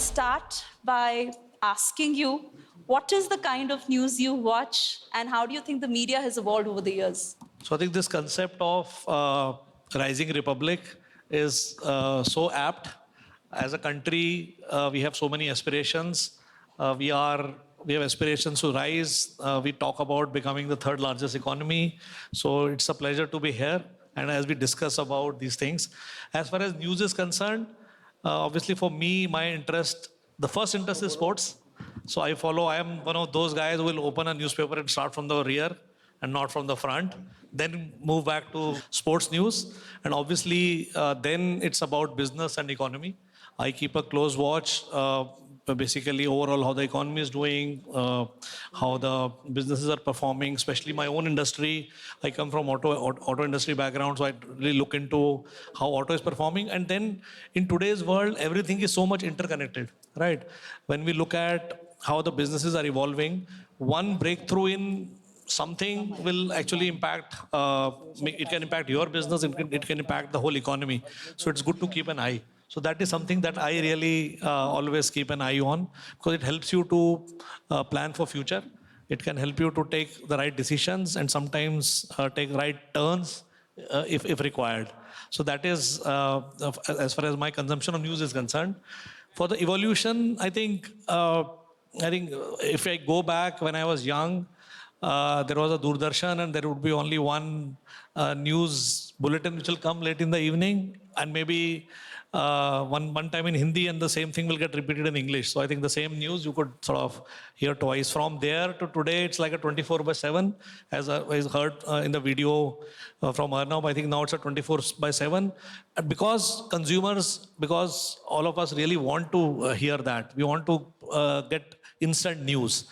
start by asking you what is the kind of news you watch and how do you think the media has evolved over the years? So I think this concept of rising republic is so apt. As a country, we have so many aspirations. We have aspirations to rise. We talk about becoming the third largest economy. So it's a pleasure to be here. And as we discuss about these things, as far as news is concerned, obviously for me, my interest, the first interest is sports. So I am one of those guys who will open a newspaper and start from the rear and not from the front, then move back to sports news. And obviously, then it's about business and economy. I keep a close watch, basically overall how the economy is doing, how the businesses are performing, especially my own industry. I come from auto industry background, so I really look into how auto is performing. And then in today's world, everything is so much interconnected, right? When we look at how the businesses are evolving, one breakthrough in something will actually impact, it can impact your business, it can impact the whole economy. So it's good to keep an eye. So that is something that I really always keep an eye on, because it helps you to plan for future. It can help you to take the right decisions and sometimes take right turns if required. So that is as far as my consumption of news is concerned. For the evolution, I think if I go back when I was young, there was a Doordarshan and there would be only one news bulletin which will come late in the evening, and maybe one time in Hindi, and the same thing will get repeated in English. So I think the same news you could sort of hear twice. From there to today, it's like a 24/7, as I heard in the video from Arnab. I think now it's a 24/7. And because all of us really want to hear that. We want to get instant news.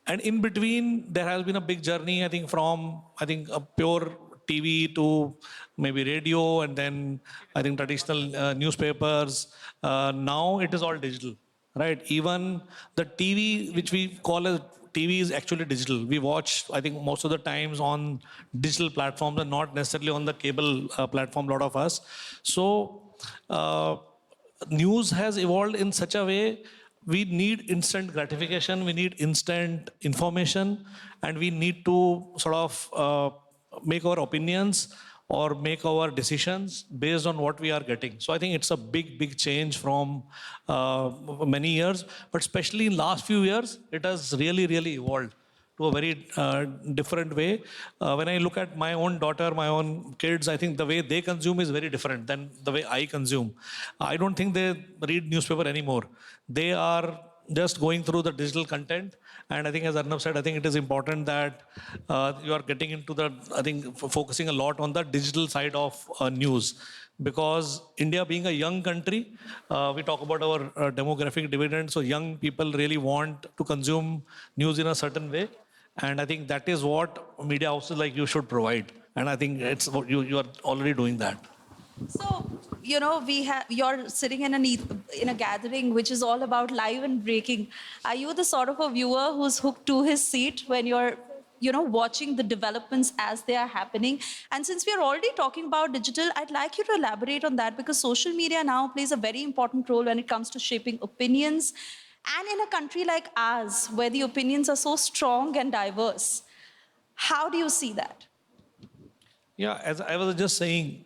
And in between, there has been a big journey, I think, from a pure TV to maybe radio, and then I think traditional newspapers. Now it is all digital, right? Even the TV, which we call as TV, is actually digital. We watch, I think, most of the times on digital platforms and not necessarily on the cable platform, a lot of us. So news has evolved in such a way. We need instant gratification, we need instant information, and we need to sort of make our opinions or make our decisions based on what we are getting. So I think it's a big change from many years, but especially in last few years, it has really evolved to a very different way. When I look at my own daughter, my own kids, I think the way they consume is very different than the way I consume. I don't think they read newspaper anymore. They are just going through the digital content. And I think, as Arnab said, I think it is important that you are getting into focusing a lot on the digital side of news. Because India being a young country, we talk about our demographic dividend. So young people really want to consume news in a certain way. And I think that is what media houses like you should provide. And I think you are already doing that. So, you're sitting in a gathering which is all about live and breaking. Are you the sort of a viewer who's hooked to his seat when you're watching the developments as they are happening? And since we are already talking about digital, I'd like you to elaborate on that, because social media now plays a very important role when it comes to shaping opinions. And in a country like ours, where the opinions are so strong and diverse, how do you see that? Yeah, as I was just saying,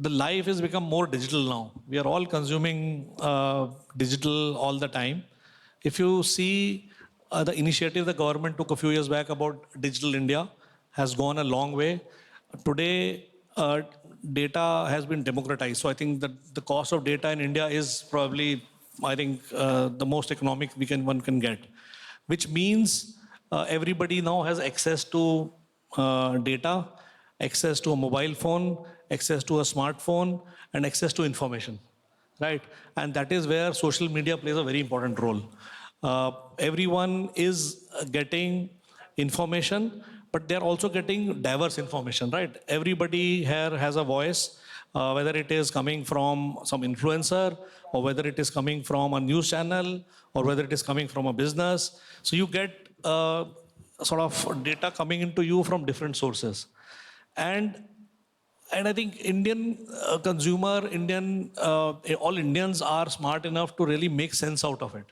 the life has become more digital now. We are all consuming digital all the time. If you see the initiative the government took a few years back about Digital India has gone a long way. Today, data has been democratized. So I think that the cost of data in India is probably, the most economic one can get. Which means everybody now has access to data, access to a mobile phone, access to a smartphone, and access to information, right? And that is where social media plays a very important role. Everyone is getting information, but they're also getting diverse information, right? Everybody here has a voice, whether it is coming from some influencer, or whether it is coming from a news channel, or whether it is coming from a business. So you get sort of data coming into you from different sources. And And I think Indian consumer, all Indians are smart enough to really make sense out of it,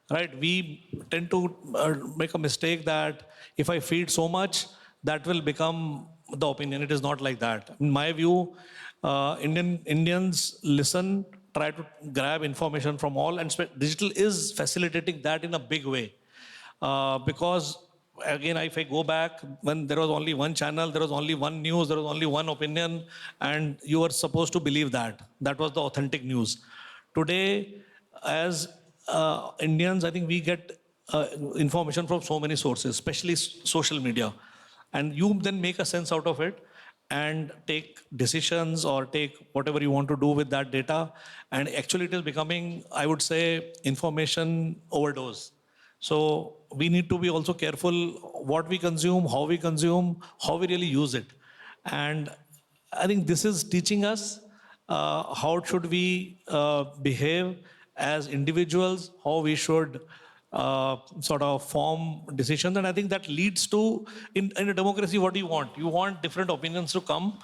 right? We tend to make a mistake that if I feed so much, that will become the opinion. It is not like that. In my view, Indians listen, try to grab information from all, and digital is facilitating that in a big way. Because again, if I go back, when there was only one channel, there was only one news, there was only one opinion, and you were supposed to believe that. That was the authentic news. Today, as Indians, I think we get information from so many sources, especially social media. And you then make a sense out of it and take decisions or take whatever you want to do with that data. And actually, it is becoming, I would say, information overdose. So we need to be also careful what we consume, how we really use it. And I think this is teaching us how should we behave as individuals, how we should sort of form decisions. And I think that leads to, in a democracy, what do you want? You want different opinions to come,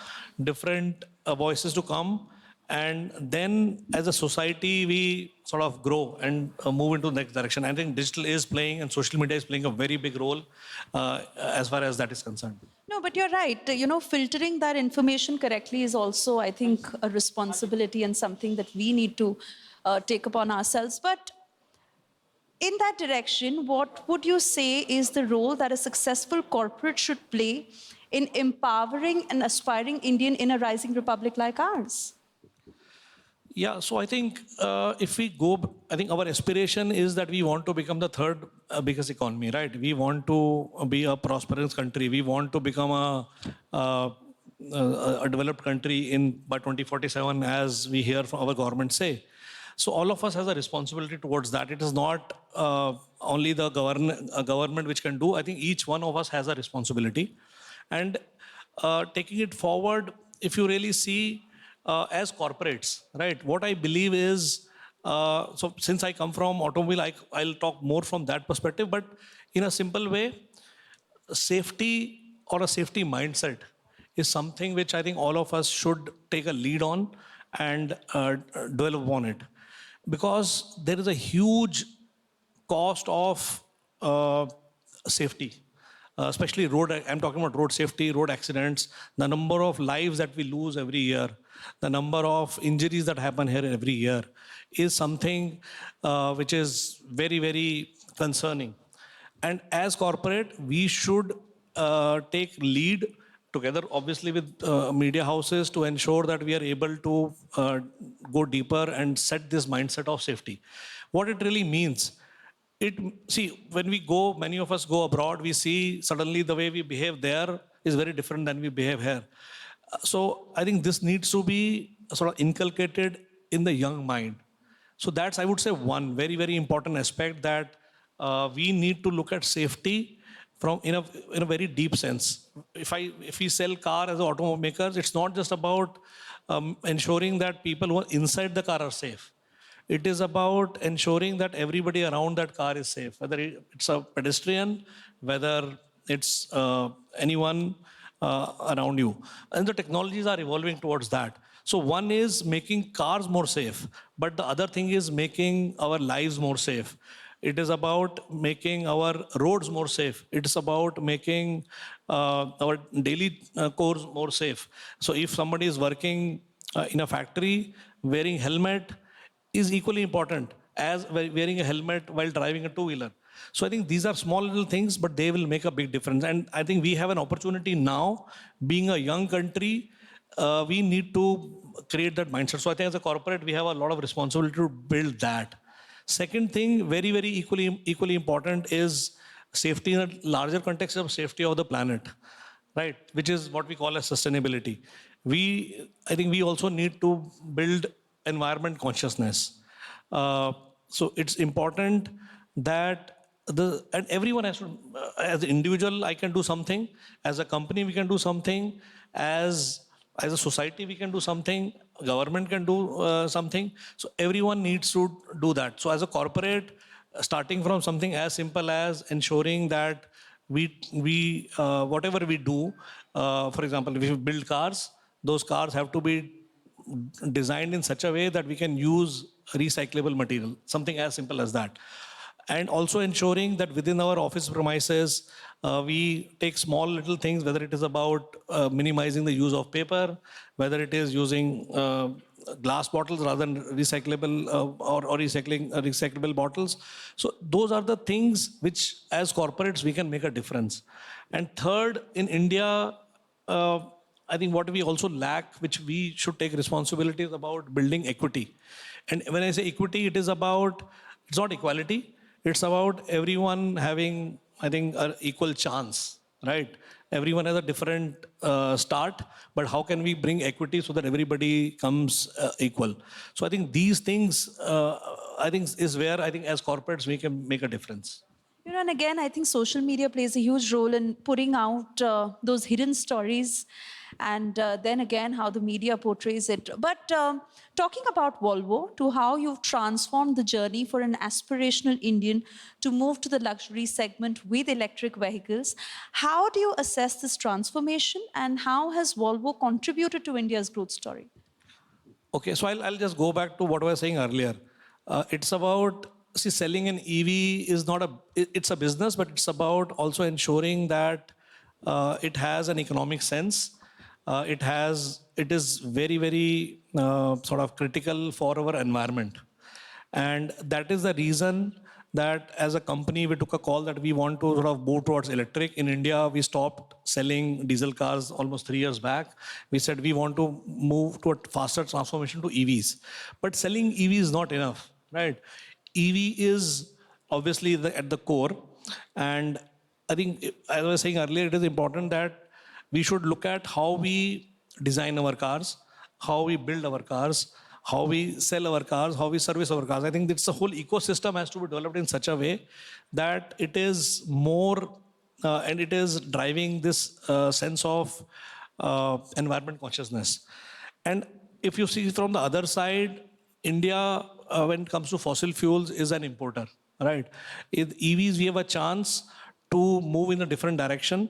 different voices to come, and then as a society, we sort of grow and move into the next direction. I think digital is playing and social media is playing a very big role as far as that is concerned. No, but you're right. You know, filtering that information correctly is also, I think, a responsibility and something that we need to take upon ourselves. But in that direction, what would you say is the role that a successful corporate should play in empowering an aspiring Indian in a rising republic like ours? Yeah, so I think if we go, I think our aspiration is that we want to become the third biggest economy, right? We want to be a prosperous country. We want to become a developed country by 2047, as we hear from our government say. So all of us has a responsibility towards that. It is not only the government which can do. I think each one of us has a responsibility. And taking it forward, if you really see as corporates, right? What I believe is, so since I come from automobile, I'll talk more from that perspective, but in a simple way, safety or a safety mindset is something which I think all of us should take a lead on and develop on it. Because there is a huge cost of safety, especially I'm talking about road safety, road accidents, the number of lives that we lose every year, the number of injuries that happen here every year is something which is very, very concerning. And as corporate, we should take lead together, obviously, with media houses to ensure that we are able to go deeper and set this mindset of safety. What it really means, when we go, many of us go abroad, we see suddenly the way we behave there is very different than we behave here. So I think this needs to be sort of inculcated in the young mind. So that's, I would say, one very, very important aspect, that we need to look at safety in a very deep sense. If we sell car as automakers, it's not just about ensuring that people who are inside the car are safe. It is about ensuring that everybody around that car is safe, whether it's a pedestrian, whether it's anyone around you. And the technologies are evolving towards that. So one is making cars more safe, but the other thing is making our lives more safe. It is about making our roads more safe. It is about making our daily course more safe. So if somebody is working in a factory, wearing helmet is equally important as wearing a helmet while driving a two-wheeler. So I think these are small little things, but they will make a big difference. And I think we have an opportunity now, being a young country, we need to create that mindset. So I think as a corporate, we have a lot of responsibility to build that. Second thing, very, very equally important, is safety in a larger context of safety of the planet, right? Which is what we call as sustainability. I think we also need to build environment consciousness. So it's important that and everyone has to, as an individual, I can do something. As a company, we can do something. As a society, we can do something. Government can do something. So everyone needs to do that. So as a corporate, starting from something as simple as ensuring that we whatever we do, for example, if we build cars, those cars have to be designed in such a way that we can use recyclable material, something as simple as that. And also ensuring that within our office premises, we take small little things, whether it is about minimizing the use of paper, whether it is using glass bottles rather than recyclable or recyclable bottles. So those are the things which as corporates we can make a difference. And third, in India, I think what we also lack, which we should take responsibility, is about building equity. And when I say equity, it's not equality, it's about everyone having, I think, an equal chance, right? Everyone has a different start, but how can we bring equity so that everybody comes equal? So I think these things, I think, is where I think as corporates we can make a difference. You know, and again, I think social media plays a huge role in putting out those hidden stories, and then again, how the media portrays it. But talking about Volvo, to how you've transformed the journey for an aspirational Indian to move to the luxury segment with electric vehicles, how do you assess this transformation, and how has Volvo contributed to India's growth story? Okay, so I'll just go back to what I was saying earlier. It's about, see, selling an EV is not it's a business, but it's about also ensuring that it has an economic sense. It is very, very sort of critical for our environment. And that is the reason that as a company, we took a call that we want to sort of move towards electric. In India, we stopped selling diesel cars almost 3 years back. We said we want to move to a faster transformation to EVs. But selling EV is not enough, right? EV is obviously at the core. And I think, as I was saying earlier, it is important that we should look at how we design our cars, how we build our cars, how we sell our cars, how we service our cars. I think it's a whole ecosystem has to be developed in such a way that it is more and it is driving this sense of environment consciousness. And if you see from the other side, India, when it comes to fossil fuels, is an importer, right? In EVs, we have a chance to move in a different direction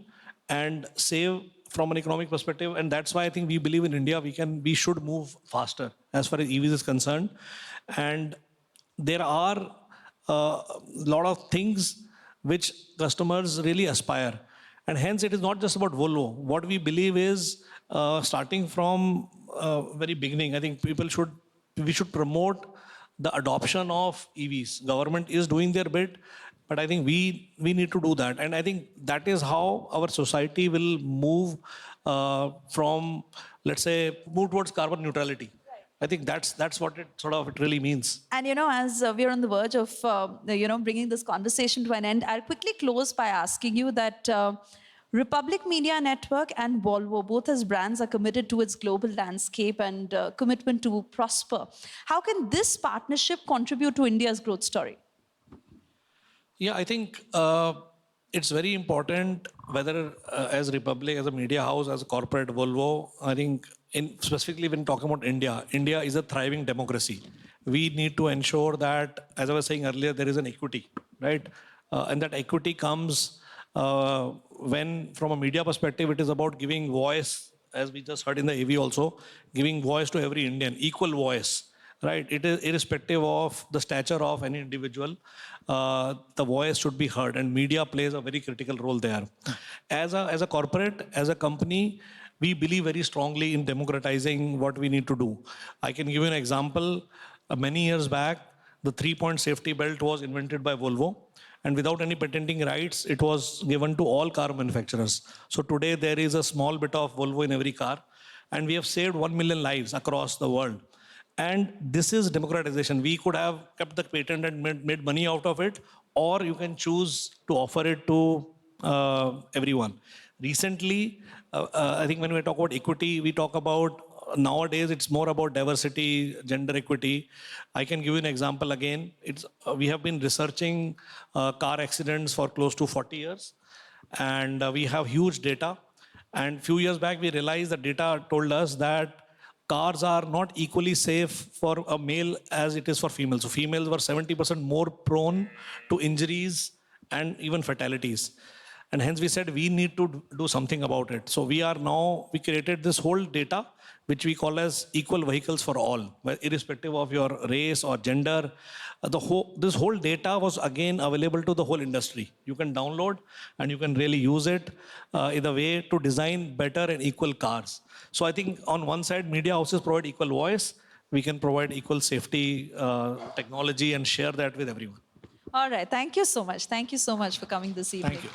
and save from an economic perspective. And that's why I think we believe in India, we should move faster as far as EVs is concerned. And there are a lot of things which customers really aspire. And hence it is not just about Volvo. What we believe is starting from very beginning, I think we should promote the adoption of EVs. Government is doing their bit, but I think we need to do that. And I think that is how our society will move from, let's say, move towards carbon neutrality. Right. I think that's what it really means. And, you know, as we're on the verge of, bringing this conversation to an end, I'll quickly close by asking you that Republic Media Network and Volvo, both as brands, are committed to its global landscape and commitment to prosper. How can this partnership contribute to India's growth story? Yeah, I think it's very important whether as Republic, as a media house, as a corporate Volvo, I think specifically when talking about India, India is a thriving democracy. We need to ensure that, as I was saying earlier, there is an equity, right? And that equity comes when, from a media perspective, it is about giving voice, as we just heard in the AV also, giving voice to every Indian, equal voice. Right, it is irrespective of the stature of any individual, the voice should be heard, and media plays a very critical role there. As a corporate, as a company, we believe very strongly in democratizing what we need to do. I can give you an example. Many years back, the 3-point safety belt was invented by Volvo, and without any patenting rights, it was given to all car manufacturers. So today there is a small bit of Volvo in every car, and we have saved 1 million lives across the world. And this is democratization. We could have kept the patent and made money out of it, or you can choose to offer it to everyone. Recently, I think when we talk about equity, we talk about nowadays it's more about diversity, gender equity. I can give you an example again. We have been researching car accidents for close to 40 years, and we have huge data. And a few years back, we realized that data told us that cars are not equally safe for a male as it is for females. So females were 70% more prone to injuries and even fatalities. And hence we said we need to do something about it. So we created this whole data, which we call as equal vehicles for all, irrespective of your race or gender. This whole data was again available to the whole industry. You can download and you can really use it in a way to design better and equal cars. So I think on one side, media houses provide equal voice. We can provide equal safety technology and share that with everyone. All right. Thank you so much. Thank you so much for coming this evening. Thank you.